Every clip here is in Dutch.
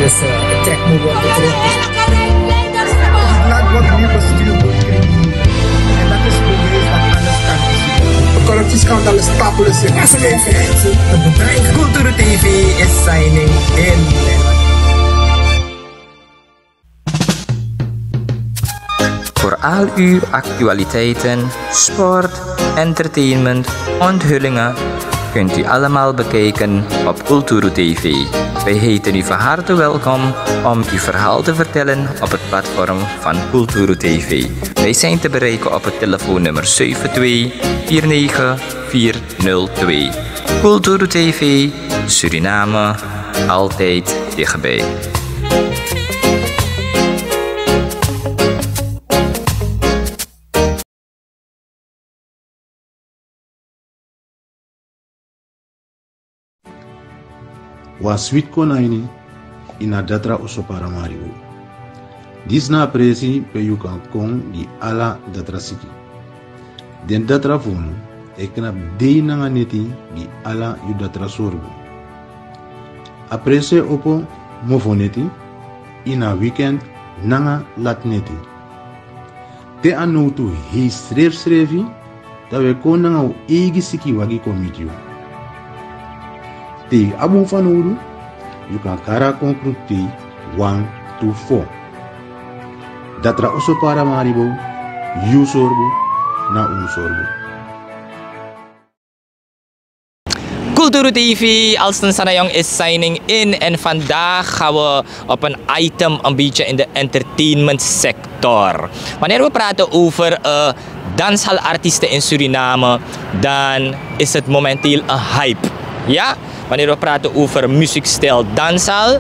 Dus het trekt me wel terug. Het land wordt nu bestuurd door criminelen. En dat is bewezen dat alles kan gezien. De corruptieschandaal is stapelen zich. Het bedrijf Cultuur TV is signing in. Voor al uw actualiteiten, sport, entertainment, onthullingen kunt u allemaal bekijken op Cultuur TV. Wij heten u van harte welkom om uw verhaal te vertellen op het platform van Cultuur TV. Wij zijn te bereiken op het telefoonnummer 72 Cultuur TV, Suriname, altijd dichtbij. Wa sweet konaini ina datra oso paramaribo. Disna presi pe you kan kong di ala datra siki. Den datra fonu ekna dei nanga neti di ala yu datra sorgo. Aprese opo mofoneti ina weekend nanga lat neti. Te anutu hei srefi da we kon nanga u egi siki wagi komitio. Te abu fanuru, you kan kara concrete 1 to 4. Datra oso para maribo, you sorbo, na un sorbo. Cultuur TV, Alston Sanayong is signing in en vandaag gaan we op een item een beetje in de entertainment sector. Wanneer we praten over danshalartiesten in Suriname, dan is het momenteel een hype. Ja? Wanneer we praten over muziekstijl danshal,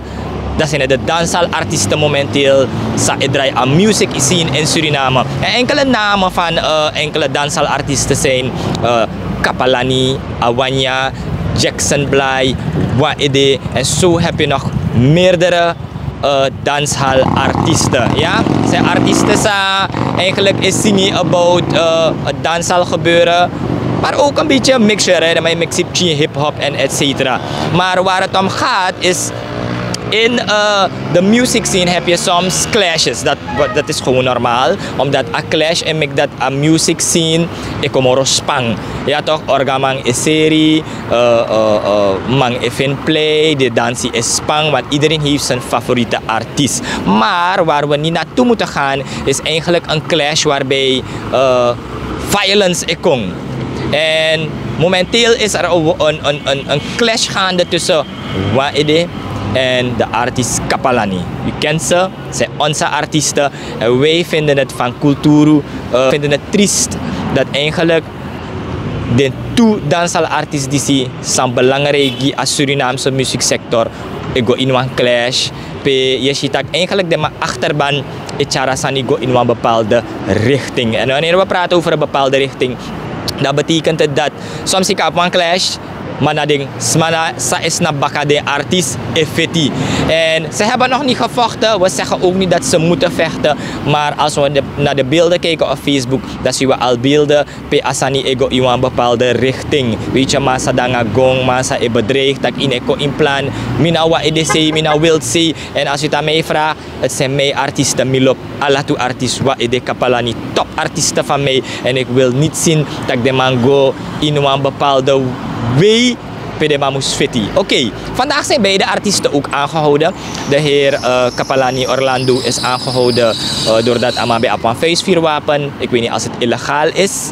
dan zijn het de danshalartiesten momenteel. Ze draaien aan music scene in Suriname. En enkele namen van enkele danshalartiesten zijn Kapalani, Awanya, Jackson Bly, Waide. En zo heb je nog meerdere danshalartiesten. Ja? Zijn artiesten eigenlijk is singing about het danshal gebeuren. Maar ook een beetje een mixture, hè? Een mixje hip-hop en etc. Maar waar het om gaat is, in de music scene heb je soms clashes. Dat is gewoon normaal. Omdat een clash en make dat een music scene, ik kom er spang. Ja toch, orgamang is serie, mang even play, de dansie is spang, want iedereen heeft zijn favoriete artiest. Maar waar we niet naartoe moeten gaan, is eigenlijk een clash waarbij violence is komt. En momenteel is er een clash gaande tussen Waide en de artiest Kapalani. U kent ze, zijn onze artiesten. En wij vinden het van Kulturu, vinden het triest dat eigenlijk de twee dansalartiesten die zijn belangrijk als Surinaamse muzieksector go in een clash. Je ziet dat eigenlijk de achterban Echarasani go in een bepaalde richting. En wanneer we praten over een bepaalde richting, dat betekent het dat soms ik op een clash, maar sa is na baka de artiest effectief. En ze hebben nog niet gevochten. We zeggen ook niet dat ze moeten vechten. Maar als we naar de beelden kijken op Facebook, dan zien we al beelden pe asani ego in een bepaalde richting. Weet je, massa danga gong, massa e bedreigd, dat in eko in plan. Mina wa edc, mina wilt see. En als je het aan mij vraagt, het zijn mijn artiesten, milop, alatu artiest, wa ede Kapalani, top artiesten van mij. En ik wil niet zien dat de man go in een bepaalde way Pedemamus Fiti. Oké, vandaag zijn beide artiesten ook aangehouden. De heer Kapalani Orlando is aangehouden doordat Amabe op een vuurwapen. Ik weet niet als het illegaal is.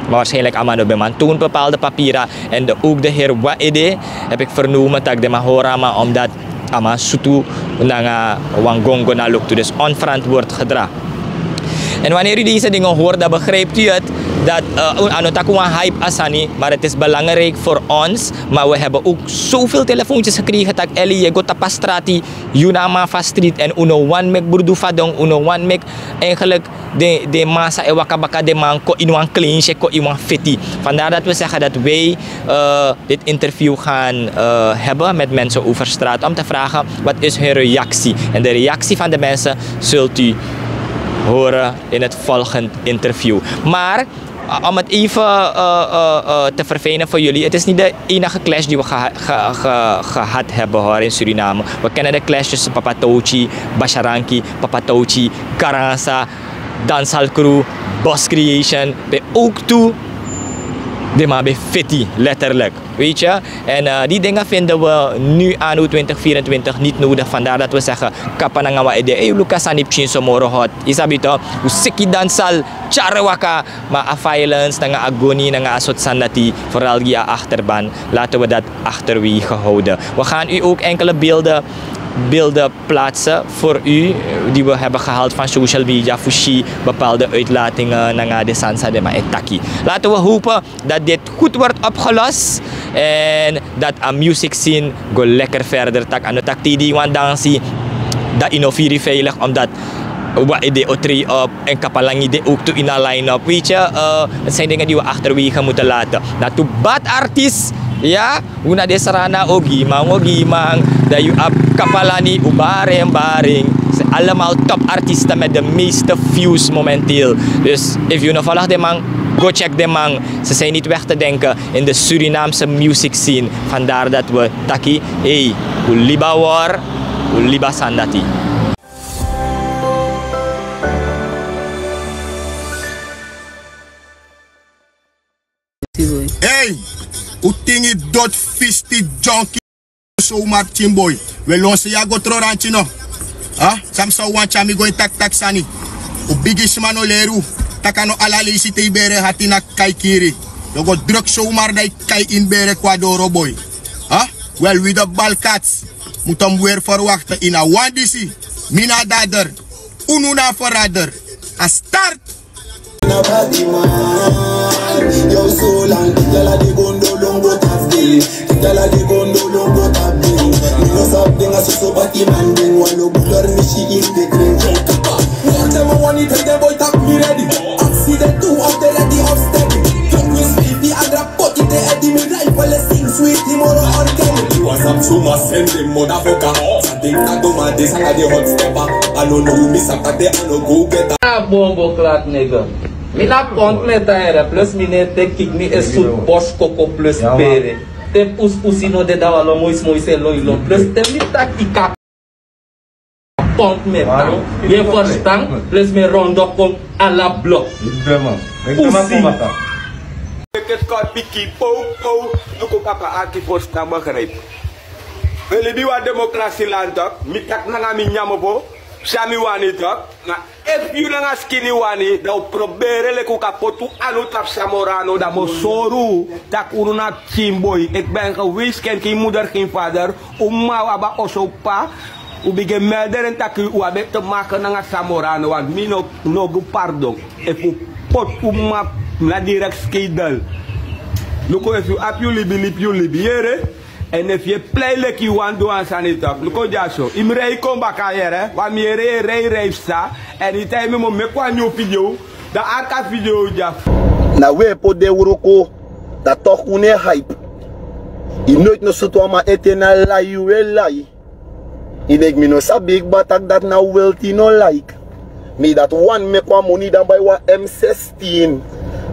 Maar waarschijnlijk Amado Beman toont bepaalde papieren. En ook de heer Waide heb ik vernomen dat de Mahorama omdat Ama Sutu nanga Wangongo na luktu. Dus onverantwoord gedrag. En wanneer u deze dingen hoort, dan begrijpt u het dat een hype asani, maar het is belangrijk voor ons. Maar we hebben ook zoveel telefoontjes gekregen dat Ellie, je gaat op strati, Yunama van street en uno one mek burdu fadong, uno one mek eigenlijk de massa en wakabaka de man ko in een kleintje, ko in een fiti. Vandaar dat we zeggen dat wij dit interview gaan hebben met mensen over straat om te vragen wat is hun reactie. En de reactie van de mensen zult u horen in het volgende interview. Maar om het even te verfijnen voor jullie. Het is niet de enige clash die we gehad hebben hoor, in Suriname. We kennen de clash tussen Papa Touchy, Basharanki, Papa Touchy, Karansa, Dancehall Crew, Boss Creation. Bij ook toe, de maar bij Fitty, letterlijk. Weet je? En die dingen vinden we nu anno 2024 niet nodig. Vandaar dat we zeggen, kapan nga wa ide, Lucas anip chin somoro hot. Isabi to, usiki dansal, charwaka, maar a violence, nga agony, nga asot sanati, vooral die achterban. Laten we dat achterwege houden. We gaan u ook enkele beelden plaatsen voor u die we hebben gehaald van social media, fushi, bepaalde uitlatingen naar de Sansa de Maetaki. Laten we hopen dat dit goed wordt opgelost en dat een music scene go lekker verder tak aan de tak die wan dansi dat innoveren veilig omdat wat de O3 op en kapalangi de ook toe in een line-up. Weet je, het zijn dingen die we achterwege moeten laten. Dat to bad artist, ja, una de sarana ogimang, dat je op kapalani baring. Ze zijn allemaal topartiesten met de meeste views momenteel. Dus if you nog volgt de man, go check de man. Ze zijn niet weg te denken in de Surinaamse music scene. Vandaar dat we taki, hey, uliba war, uliba sandati. Hey, u tingi dot fisti junkie so Martin boy. We lonse ya go troranchi no. Ah, sam so wancha mi go tak sani. U bigis mano leru. Takano alali si te bere hatina kai kiri. You go druk so maar dai kai in bere kwadoro boy. Ah, well with the balkats. Mutam weer verwachten in a wandisi. Mina dader. Ununa verrader. A start. Nobody man, yo so long, tell the gondo longo tafdi, tell the gondo longo tafdi. Me no something as so bati man, then one no buller me she in the green. One time I want it, the boy tap me ready. Accident two of the lady of steady. Talk with speedy and rap pot it the Eddie me rifle sing sweet him on Kelly. You was up to my send the motherfucker. Something I do my this I the hot stepper. I don't know me sapate I no go get a bombo clat nigga. Mina pont met aire plus mine te kick me is soep bosch coco plus pere. Te pusino de dawalo moise loilo plus te mita kika pont met tang. Je verstaan plus me rondo kom à la bloc. Pussy. Ik het kan piki po, nu kom papa aki verstaan begrijp. Jullie die wat democratie land ook, mi tak nanga mi nyamobo. Sami wani tak, na if you nanga skinny wani, da proberen le kuka potu anu tap samorano da mo soru tak uruna chimboy. Ik ben geweest, ken geen moeder, geen vader, umma waba osopa, ubige melder en tak u abe te maken nanga samorano want mi no go pardon. If u pot umma na direct skidel. Luko if you ap you libi here. En if je play like you want to do sanitap, look at that show. Imrei kom bakayere, wa mi rei sta. Anytime me make one new video, the archive video ja. Na we po de uroko, dat toch une hype. I nooit no soto ma eternal lie you will lie. I denk me no sa big batak dat na wealthy no like. Me dat one make one money dan by wa M16.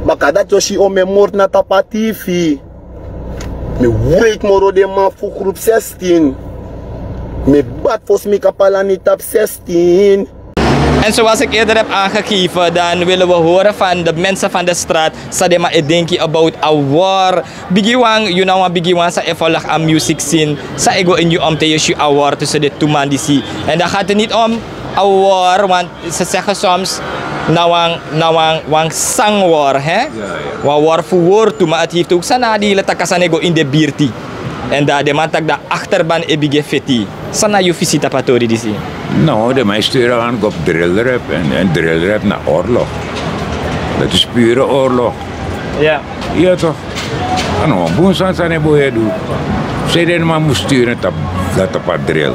Maka dat yoshi o me mort na tapa TV. Me wait moro de man voor groep 16. Me bad fos me kapalani tap 16. En zoals ik eerder heb aangegeven, dan willen we horen van de mensen van de straat. Sadema edenki about a war. Bigiwang, you know wat bigiwang sa evolg aan music scene. Sa ego in you om te issue a war tussen de twee man die zie. En dan gaat het niet om a war, want ze zeggen soms wang sang war, hè? Wa war voor woord toe, maar het heeft ook sana die letakasan ego in de bierti. En daar de man tak de achterban ebige feti. Sana je visita patori die zie. Nou, de mij sturen aan op drillrap en drillrap naar oorlog. Dat is pure oorlog. Ja. Ja toch? Ano, boonsan zijn er boeien doen. Zij den maar moet sturen dat op drill.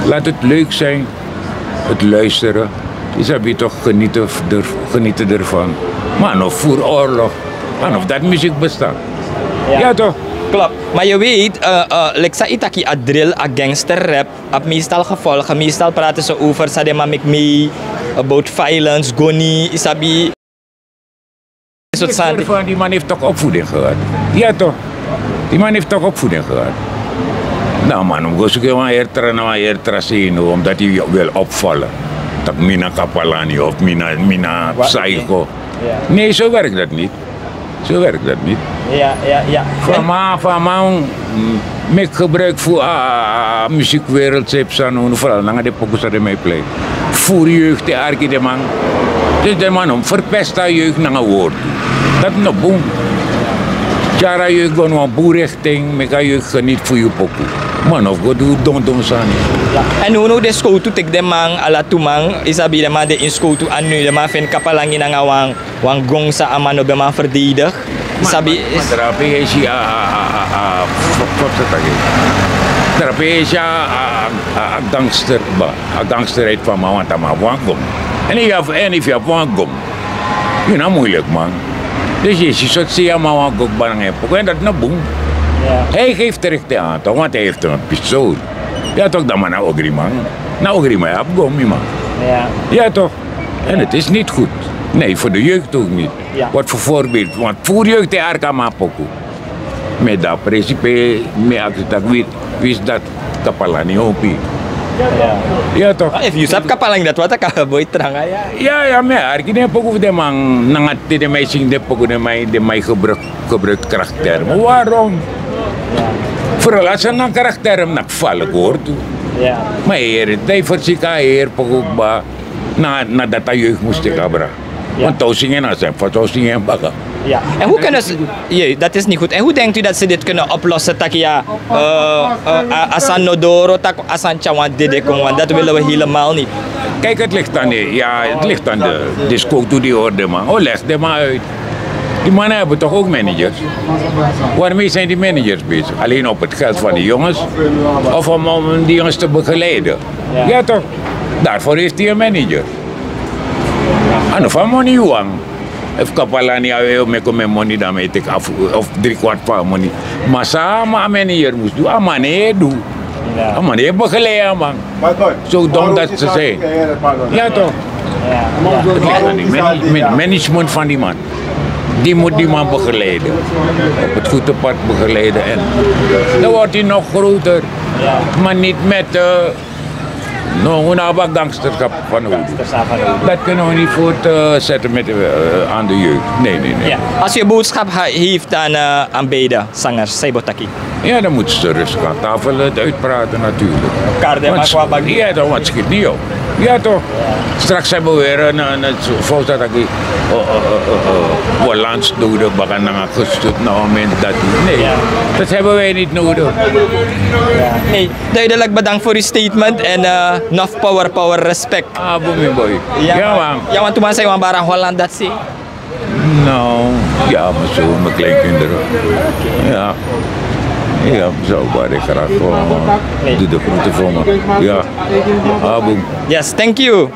Laat het leuk zijn, het luisteren. Je zou toch genieten ervan. Maar of voor oorlog. Maar of dat muziek bestaat. Ja toch? Klopt. Maar je weet, leksa itaki a drill, a gangster rap, op meestal gevolgen. Meestal praten ze over sadema make me, about violence, goni, isabi. Die man heeft toch opvoeding gehad? Ja toch? Die man heeft toch opvoeding gehad? Nou man, om gozo ke wan eertra zien omdat hij wil opvallen. Dat mina kapalani of mina psycho. Nee, zo werkt dat niet. Zo werkt dat niet. Ja. Van mij ik gebruik voor muziekwereld, vooral naar de pokus dat mij play. Voor jeugd, de arki de man. Dus de man verpest dat jeugd naar een woord. Dat is nog boem. Jara jeugd gewoon een boerrichting, maar kan jeugd geniet voor je pokus. Man, of go do don sani. En hoe de school toe tek de man ala tumang isabi de man de in school toe anu de man fen kapalangi na wang gong sa amano be man verdedig. Sabi is terapi is terapi is gangster ba, gangster uit van man want maar wangom. En if je wangom, je nou moeilijk man. Dus je ziet zie maar wangom barang heb. En dat nou boem. Hij geeft terecht de aantal, want hij heeft een pistool. Ja toch, dat maar nou ogri man. Nou ogri maar heb gomi man. Ja toch. En het is niet goed. Nee, voor de jeugd ook niet. Wat voor voorbeeld. Want voor jeugd de arka maar poku. Met dat principe, met dat wist dat kapalani opi. Ja toch. If you sab kapalang dat wat ka boy trang ya. Ja, maar arki ne poku de man nangat de mij sing de poku de mij gebruikt karakter. Maar waarom? Vooral als een karakter hem nakvallen wordt. Maar hier, hij verzika hier poku ba na dat jeugd moest ik abra. Want toezingen als zijn voor toezingen baga. Ja. En hoe kunnen ze... Ja, dat is niet goed. En hoe denkt u dat ze dit kunnen oplossen? Tak ja, asan nodoro, tak asan chawan dedekong, want dat willen we helemaal niet. Kijk, het ligt aan de disco toe die orde man. Oh, leg er maar uit. Die mannen hebben toch ook managers? Waarmee zijn die managers bezig? Alleen op het geld van die jongens? Of om die jongens te begeleiden? Ja toch? Daarvoor heeft hij een manager. En van money wang. If kapalani awe meko me money dan me tek af of 3/4 van money. Maar sama manager moest doen. Amane doe. Amane begeleiden man. Zo dom dat ze zijn. Ja toch? Met management van die man. Die moet die man begeleiden. Op het goede pad begeleiden. En dan wordt hij nog groter. Maar niet met... hoe nou wat gangsterschap van hoe. Dat kunnen we niet voortzetten met aan de jeugd. Nee. Ja. Als je boodschap heeft aan beide zangers, Saibotaki. Ja, dan moeten ze rustig aan tafel het uitpraten natuurlijk. Ja, dat wat schiet niet op. Ja toch? Straks hebben we weer een volgens dat ik balans nodig, bakken naar gestuurd naar moment dat. Nee, dat hebben wij niet nodig. Nee, duidelijk bedankt voor uw statement en enough power, respect. Boy. Ja, man. Ja, want toen zei we barang Holland dat zie. Nou, ja, maar zo mijn kleinkinderen. Ja. Ja, zo waar ik graag voor doe de groeten voor me. Ja, aboom. Yes, thank you.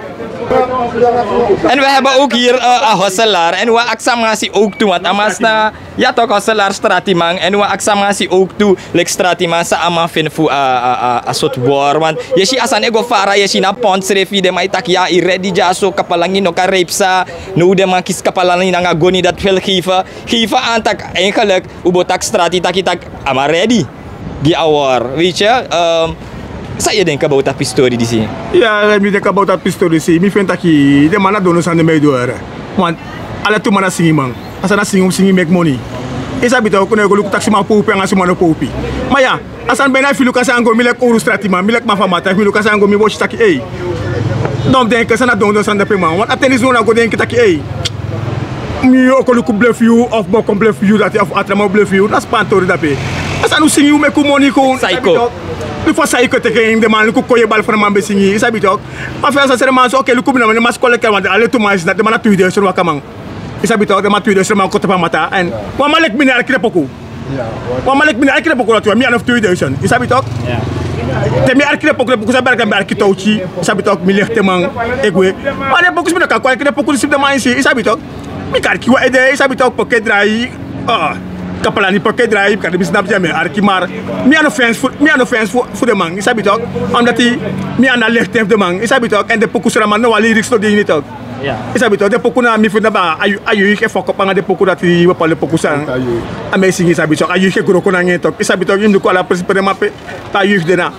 En we hebben ook hier een hosselaar. En we aksamasi ook toe. Want amas na, ja toch hosselaar stratimang. En we aksamasi ook toe. Like stratimang sa amang fin fu a soort war. Want je ziet asan ego fara je ziet na pont refi de mai tak ja ready ja so kapalangin no ka rape sa. No de man kis kapalangin na goni dat veel geven. Geven aan tak eigenlijk ubotak strati tak ama ready. Die awar. Weet je? Saya denk about that story di sini. Ja, ik denk about that story sih. Mi vind dat je de mannen doen aan de meedoen. Want alle twee mannen zingen man. Als ze zingen make money. Is dat beter ook kunnen we taxi maar poepen en als ze maar poepen. Maar ja, als aan bijna veel lucas aango, milek oru strati man, milek maar van mata, veel lucas aango, mi watch taki hey. Dan denk ik, ze na doen aan de pema. Want attenis nou go denk ik taki hey. Mi ook luku bluff you of bokom bluff you dat of atrama bluff you. Dat spantori dat pe. Als aan zingen make money gewoon. Psycho. Nu voor zij kunnen tegen de man, lukt je bal van de man bezingen, is dat niet ook? Maar veel mensen zeggen oké, lukt me nou, maar schoollekker want alle twee maanden dat de man 2000 euro kan man. Is dat niet ook? De man 2000 euro kan mata en wat man ik binnen elke pokoe. Wat man ik binnen elke pokoe dat we meer dan 2000. Is dat niet ook? Ja. De meer elke pokoe dat we hebben elke touchie, is dat niet ook? Meer lichte man, ik weet. Maar de pokoe is met elkaar, elke pokoe is de man is dat niet ook? Mi kan kiwa ede, is dat niet ook? Pocket draai, kapalani pakai drive kan bisa snap jammer arki maar mi aan fans voor de man is dat ook omdat hij mi aan de licht heeft de man is dat ook en de pokusra man no lyrics to die niet ook Isabi to de poku na mi funda ba ayu ke foko panga de poku dati wa pale poku san. Amazing isabi to ayu ke gro ko na ngeto. Isabi to yim ko ala principe ma pe ta yu de na.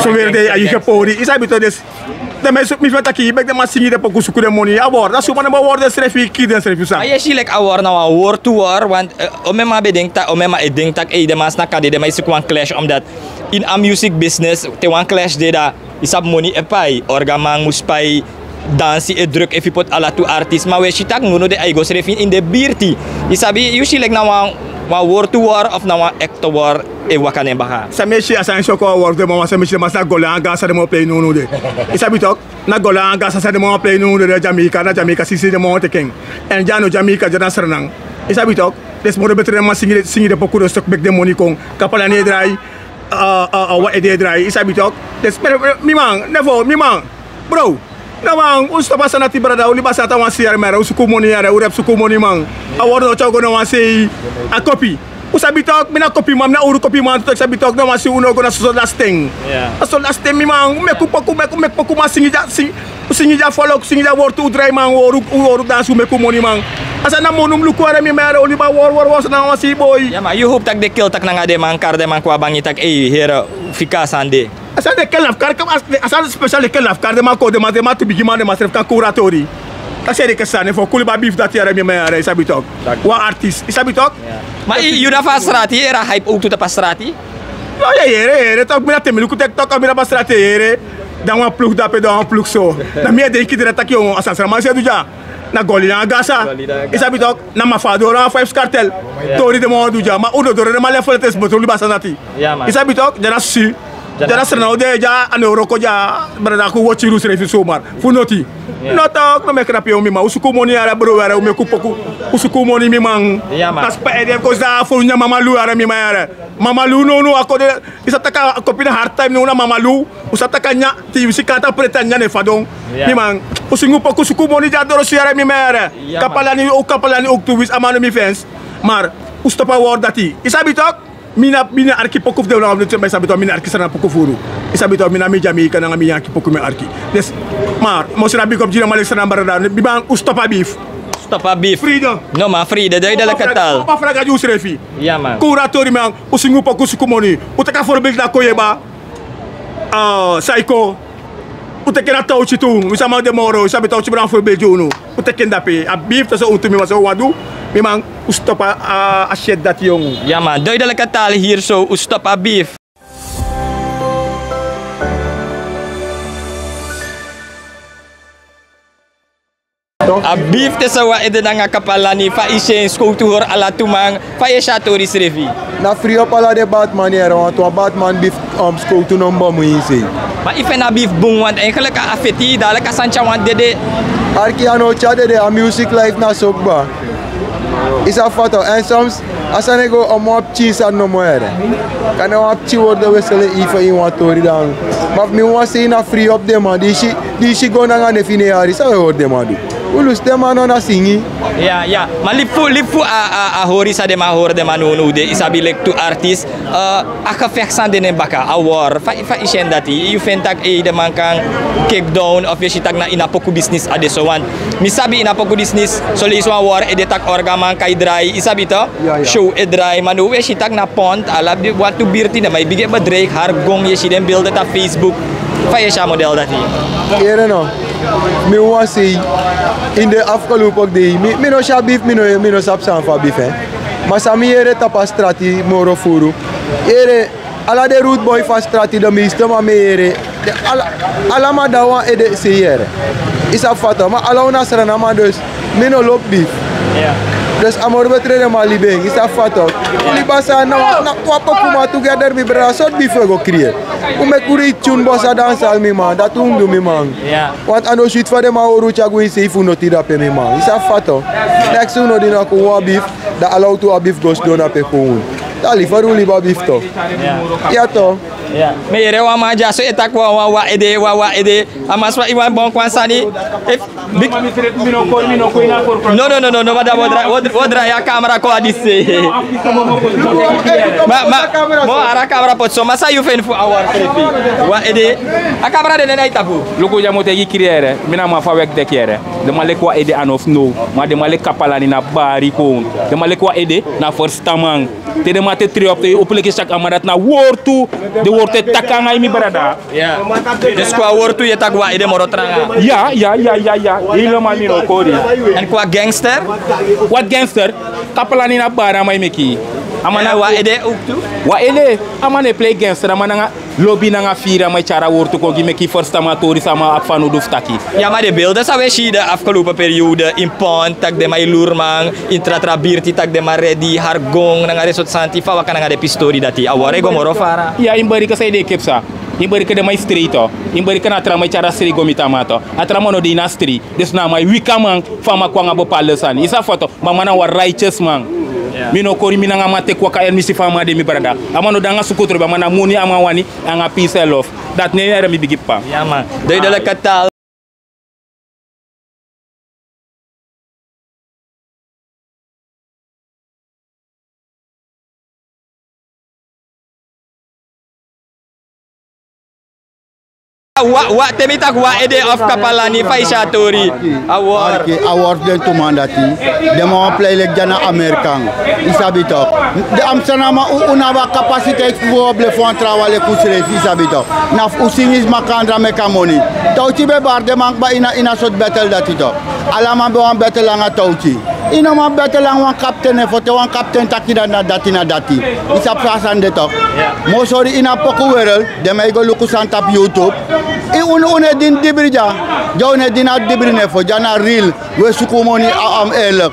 So verde ayu ke pori isabi to des. De me mi fata ki bek de ma singi de poku suku de moni award. Da suma na ba award de srefi ki de srefi san. Ay si like award na war to war want o me ma beding ta o me ma eding tak de mas na kade de mai su kwan clash omdat in a music business te wan clash de da isab money epai orgamang muspai dansi e druk if you put ala tu artist ma we shitak nguno de ay go srefin in de birti isabi usually like na wa war to war of na wa act war e wakane baka sa meshi asan shoko war de mo sa meshi masa gola anga sa de mo play nuno de isabi tok na gola anga sa de mo play nuno de Jamaica sisi de mo te king en jano Jamaica jana sernang isabi tok des mo de betre ma singi de beaucoup de stock back de money kong kapalane dry wa ede dry isabi tok des mi man bro na mang usta basa na tibrada uli basa ta wan siar mera usuku moni ara urep suku moni mang award no chogo no wan say a copy usabi tok mina copy mam na uru copy man tok sabi tok no wan si uno go na so last thing so last thing mi mang meku paku ma singi ja follow singi ja word to dry mang oru dance meku moni mang asa na monum lu ko ara mi mera uli ba war na wan si boy ya ma you hope tak de kill tak na nga de mang kar de mang kwa bangi tak here fika sande asa de kel afkar kam asa special kel afkar de ma ko de ma to bigi man de ma serf kan curatori ta seri ke sane fo kuli ba beef dat yara mi mera isabi tok wa artist isabi tok ma you na fasrati era hype ook to ta pasrati no ya yere tok mi na temi ku tek tok mi na pasrati yere dan wa plug da pe dan plug so na mi de ki de tak yo asansa ma se du ja na goli na gasa isabi tok na mafadora five cartel tori de mo du ja ma udo dore ma le foletes botuli basanati isabi tok jana si jana serna ode ja ane roko ja berada ku watch rus refi somar funoti nota no me krapio mi ma usuku moni ara bro ara o me ku poku usuku moni mi mang nas pa ede ko za fu nya mamalu ara mi ma ara mamalu no akode isataka kopina hard time no na mamalu usataka nya ti sikata pretanya ne fadong mi mang usingu poku suku moni ja doro si ara mi ma ara kapalani ok wis amano mi fence mar ustopa word dati isabi tok mina arki poku de la de sabi to mina arki sana poku furu isabi to mina mi Jamaica na mi arki poku mi arki des mar mo sina bi ko jina malik sana barada bi bang ustopa beef freedom no ma freedom dai dala katal pa fraga ju srefi ya man curatori mang usingu poku sukumoni utaka for bil da koyeba psycho utekena tau chitu misama de moro sabi tau chibran for bil juno utekenda pe a beef to so utumi maso wadu memang ustop a shed dat yung ja man duidelijke taal hier zo ustop a beef a beef te sawa ede nga kapalani fa isen skoutuhor ala tumang fa yesha toris revi na free up ala de Batman era want to Batman beef skoutu number mo ise ma ife na beef bung want eigenlijk a afeti dale ka sancha want dede arki ano chade de a music life na sokba isa foto en soms asane go omop cheese an no moere kan op chi word wesele ifa in want tori dan maar mi wan say na free up de man di shi go na ngane fine ari sa word de man ulus de man na singi ya ma lifu a hori sa de ma hor de manunu de isabi lek tu artist aka fexan de ne baka a war fa isen dati you fentak de man kan kick down of yesitak na inapoku business ade so wan misabi inapoku business so le iswa war edetak orgaman kay dry isabi to show e dry manu yesitak na pont ala want to birti na may bigay ba Drake hargong yesiden build ta Facebook fa yesha model dati here no mi wan say in the afgelopen day mi no sha beef mi no sap san fa beef maar sa mi here tapa strati moro furu here ala de root boy fa strati de meeste maar me here ala ma dawa ede se here isa fata maar ala una serana ma dus mi no loop beef dus amor betrede ma libeng isa fata uli basa na kwapa kuma together mi bra so beef go create o me kuri tune bossa dansa mi man dat undu mi man want ano shit for dem oru chagu ise ifu no tira pe mi man isa fata next uno dina ko wa beef da allow to a beef goes dona pe ko Dali voor uli ba beef toch? Ja toch? Ja. Me yere wa manja so etak wa ede amas wa iwan bon kwansani. No wadra ya camera ko adise. Mo ara camera pot so masa you fen fu awar trefi. Wa ede a camera de na itabu. Luku ja mote yikiriere mina ma fa wek de kiere. De male ko ede anof no, ma de male kapalani na bari ko. De male ko ede na first tamang. Te de mate tri op te opleke sak amarat na wortu de worte takanga mi barada. Ja. Dus qua wortu je tak wa ede moro tranga. Ja. Helemaal niet no kori. En qua gangster? Wat gangster? Kapalani na bara mai meki. Amana wa ede ook toe? Wa ede amane play gangster amana nga lobby na nga fira mai chara wortu ko gi meki first amatori sama afanu duftaki. Ja, maar de beelden zou we de afgelopen periode in Pont, tak de mai lurmang, in tratra birti tak de maredi hargong na nga resort santifa wa kana nga de pistori dati. Awore go moro fara. Ja, in bari ka sai de kepsa. In bari ka de mai street to. In bari ka na tra mai chara sri gomitama to. Atra mono di na street. Des na mai wikamang fama kwanga bo palesan. Isa foto mamana wa righteous man. Mino kori mina nga mate kwa ka misi fama de mi barada. Amano danga sukutro ba mana muni amawani anga peace and love. Dat ne era mi bigipa. Ja man. Duidelijk taal. Wa temitak wa ede of kapalani faisha tori award award den to mandati de mo play lek jana american isabitok de amsanama unaba capacité pour font travailler kusre isabitok naf usinis makandra mekamoni tawti be bar de mank ba ina sot battle datito alama be wan battle nga tawti ina ma battle wan captain foto wan captain takida na dati isa prasan de tok mo sori ina poko werel de may go luku santap youtube e une din dibrija jawne dina dibrine fo jana real we sukumoni am elek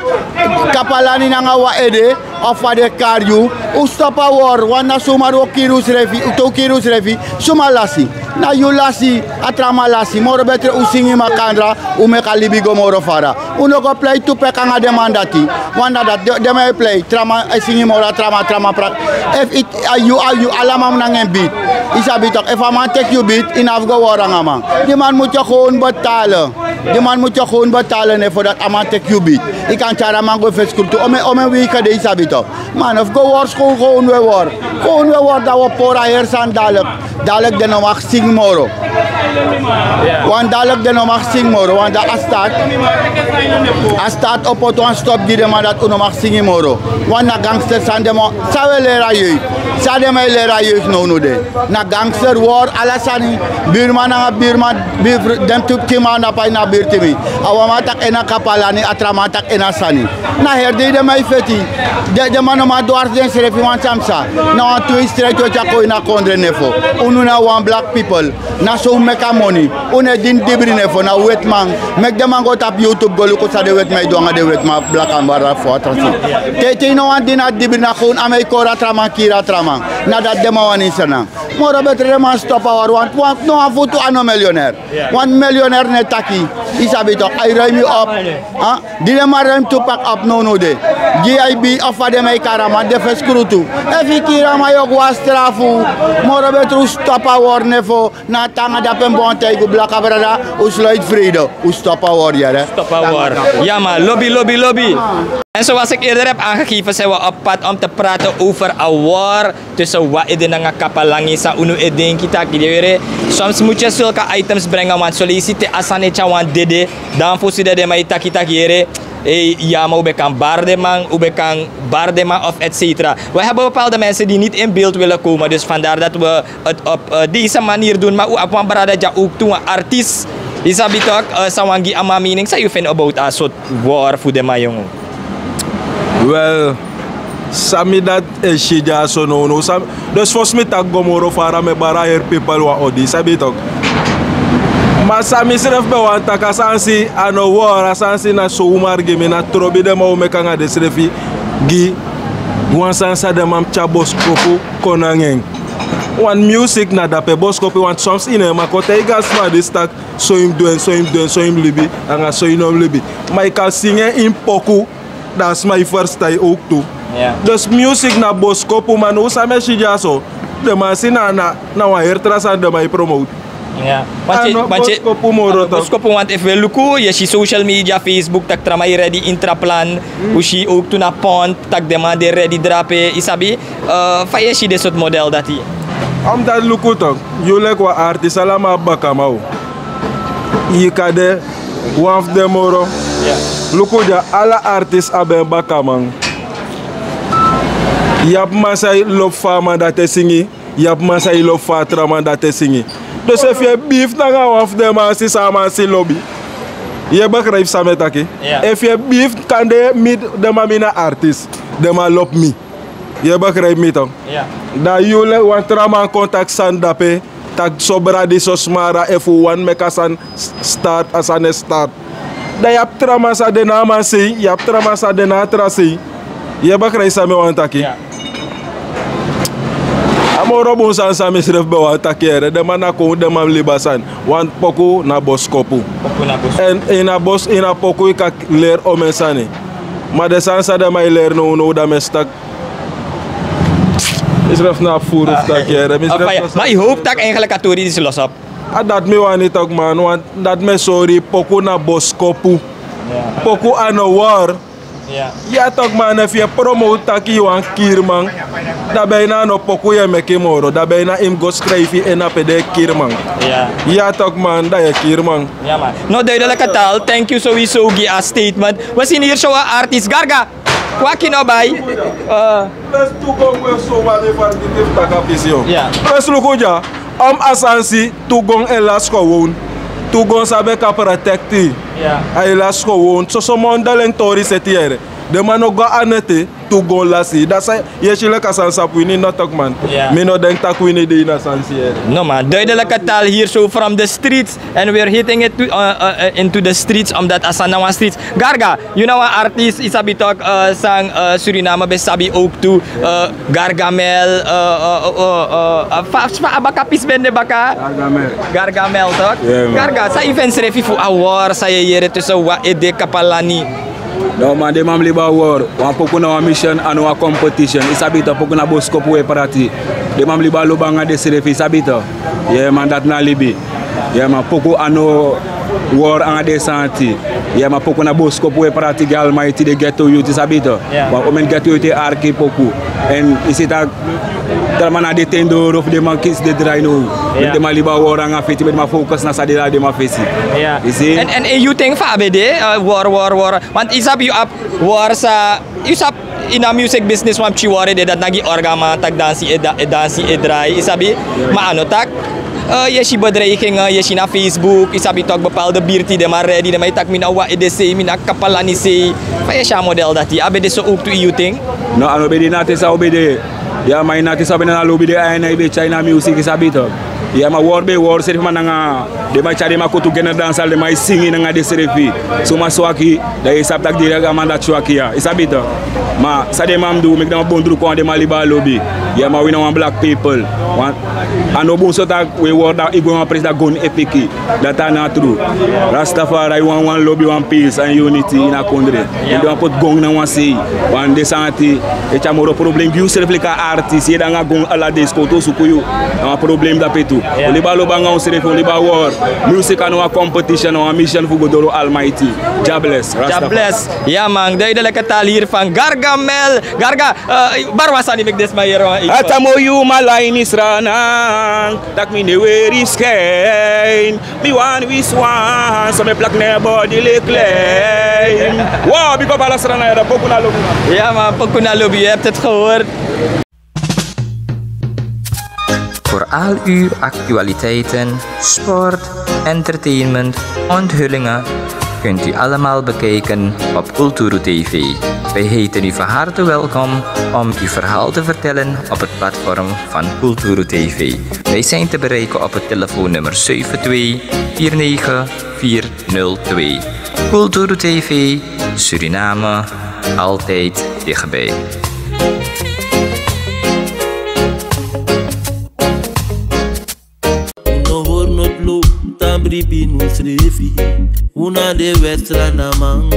kapalani nga wa ede afade karyu ustapa war wana sumaro kirus refi to kirus refi sumalasi na yulasi atrama lasi moro betre usingi makandra ume kalibi go moro fara uno go play to pekanga demandati wanda dat de may play trama singi moro trama pra if it you alama nangen beat isabitok if I man take you beat in afgo waranga man di man moet je gewoon betalen die man moet je gewoon betalen ne voordat I man take you beat ik kan chara mango feskultu ome week de isabitok man of go war school gewoon we war dat we pora hersan dalek de no mag sing moro wan dalek de no mag sing moro wan da astat op het stop die de man dat uno mag sing moro wan na gangster sande mo sawelera yoy sade mai lera yoy no de na gangster war alasani birma na birma dem tup kima na pa na birtimi awama tak ena kapalani atrama tak ena sani na herde de mai feti de mano ma doar den serefi wan samsa na tu straight to chako ina kondre nefo ununa one black people na so meka money une din dibri nefo na wetman mek dem go tap youtube go lu ko sa de wet mai do nga de wet ma black ambara fo atrasi te no wan dina dibri na khun amay ko ratrama kira trama na dat de mawani sana moro betre man stop our want no afutu ano millionaire 1 millionaire ne taki isabito ay remi up ah dile maram to pack up no de gib afade mai karama de feskrutu efikira mayo gwastrafu moro betru stop our nefo na tanga da pembonte go black abrada usloit vredo stop our ja stop our ja maar lobby en zoals ik eerder heb aangegeven zijn we op pad om te praten over award tussen wat ede nga kapalangi sa uno eden kita kidere soms moet je zulke items brengen want solicite asane chawan dede dan fosi de mai takita kire ja maar ube kan bardeman of et cetera. We hebben bepaalde mensen die niet in beeld willen komen dus vandaar dat we het op deze manier doen maar op een brada ja ook toen een artiest isabitok sawangi ama meaning sa you think about a soort war voor de mayong. Well, sami dat shija so no sam. Dus fos mi tak gomoro fara me bara her people wa odi sabi tok. Ma sami seref be wan tak asansi ano war asansi na so umar gemi na trobi de mo me kanga de serefi gi wan sansa de mam chabos kopo konangeng. One music na dape boskopi wan songs ine makote igas ma de stack so him libi anga so inom libi. Michael singen in poku. That's my first time ook toe. Dus music na boskopu man, hoe samen je zo? De man zien na hertras aan de mij promote. Ja, want if we look, je ziet social media, Facebook, tak tramai ready intraplan, ushi ook toen na pond, tak demande ready drape, isabi, fa je ziet dit soort model dat hij. Omdat look toch, jullie qua artiest allemaal bakamau. Je kan de waf de moro. Look ja, alle artiest hebben bakamang. Je hebt masai loop fama dat te zingen, je hebt masai loop fatrama dat te zingen. Dus if je beef dan gaan we af de man si samen si lobby. Je begrijpt samen taki. If je beef kan de met de man mina artist, de man lop me. Je begrijpt me toch? Dat jullie want trauma contact san dape, tak sobra di sosmara F1 meka san start as an start. Dat je hebt trauma sa de naam si, je hebt trauma sa de na trasi. Je begrijpt samen want taki. Amoro bon san sami sref be wa takere de man ko de man libasan wan poku na boskopu en ina poku ka leer o mensani ma de san sa de mai leer no da mestak isref na furu takere maar je hoopt dat eigenlijk atori is los op dat me wan niet ook man want dat me sorry poku na boskopu poku an war. Ja toch man, if je promote taki wan kirman, dat bijna no poku je meke moro, dat bijna im go schrijven en op de kirman. Ja toch man, dat je kirman. Ja man. No duidelijke taal, thank you sowieso gi a statement. We zien hier zo'n artiest Garga. Kwaki no bij. Let's toegang we zo wat even dit takapisio. Let's look ja, asansi toegang elas gewoon. Toegang sabe ka protecti. Ay las gewoon, so mondaling tori setiere. De man ook ga anete toegang lasi. Dat zei je chile kasan sapwini not ook man. Me no denk tak wini de na sansiere. No man, duidelijke taal hier zo from the streets and we're hitting it into the streets omdat asanawa streets. Garga, you know an artist isabi talk sang Suriname besabi ook toe Gargamel abaka pisbende baka Gargamel talk. Garga sa events refi fu awar sa yere tussen wa ede kapalani. No man, de mam liba war, wan poku na wan mission and wan competition. Isabita poku na boskopu we parati. De mam liba lobanga de serefi isabita. Yeah man, dat na libi. Yeah man, poku ano war anga de santi. Yeah man, poku na boskopu we parati gal maiti de ghetto youth isabita. Wan omen ghetto youth arki poku. En isita Dalman de tendo of de man kids de dry no. De man liba war anga fiti met ma focus na sadela de ma fesi. Ja. En you think fa abede war. Want isap you up war sa isap in a music business wam chi war de dat nagi orgama tak dansi dry isabi ma ano tak je si bedreiging je si na Facebook isabi talk bepaalde bierti de maar ready de mai tak mina wa edc mina kapalani se fa je sa model dati abede so ook to you think no ano bede na te sa obede ya mai na te sa bena lobby de ai na be China music isabi to ya ma war serif mananga de ma chari ma kotu gena dansal de ma singi nanga de serefi so ma swaki da isap tak dire ga manda swaki ya isabito ma sa de mamdu mek dama bondru ko de ma liba lobby ya ma wina wan black people wan ano bon so tak we war da igo ma press da gon epiki that na true Rastafari wan lobby wan peace and unity in a country and do put gong na wan say wan de santi e chamoro problem you serif ka artist ye da nga gong ala disco to sukuyu na problem da petu liba lobanga on serif liba war music and a competition or a mission for Godolo Almighty. God bless. God bless. Ja man, duidelijke taal hier van Gargamel. Garga, barwasani mek des mayero. Atamoyu malain isranang, tak mi ne weri skein. Mi wan wiswan, so me plak ne body le klein. Wow, biko balasrana era poku na lobby. Ja man, poku na lobby, je hebt het gehoord. Voor al uw actualiteiten, sport, entertainment, onthullingen kunt u allemaal bekijken op Kulturu TV. Wij heten u van harte welkom om uw verhaal te vertellen op het platform van Kulturu TV. Wij zijn te bereiken op het telefoonnummer 7249402. Kulturu TV, Suriname, altijd dichtbij. Bripinus refi, una de westra namang,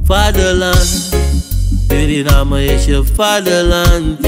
Vaderland, Suriname is je vaderland,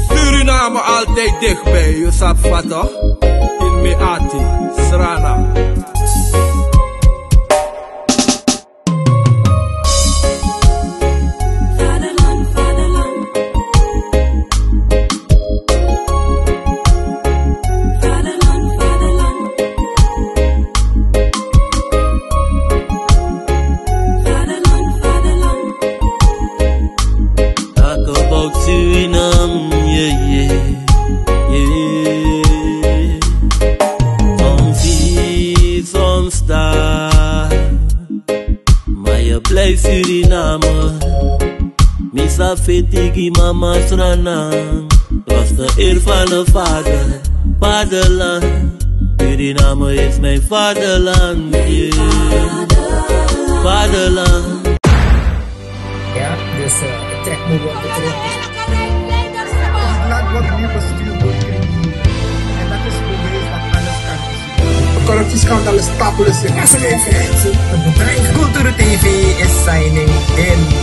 Suriname altijd dichtbij, je zat vat toch? In Meati, Srana. Suriname, Van zie, van sta, maar je blijft Suriname. Misa fetigi mama strana, was de eer van de vader, vaderland. Suriname is mijn vaderland, vaderland. Ja, dus het trekt me wel terug. Land wordt nu bestuurd door criminelen. En dat is bewezen van alles kan. Corruptieschandaal is stapelen zich. Het bedrijf Cultuur TV is signing in.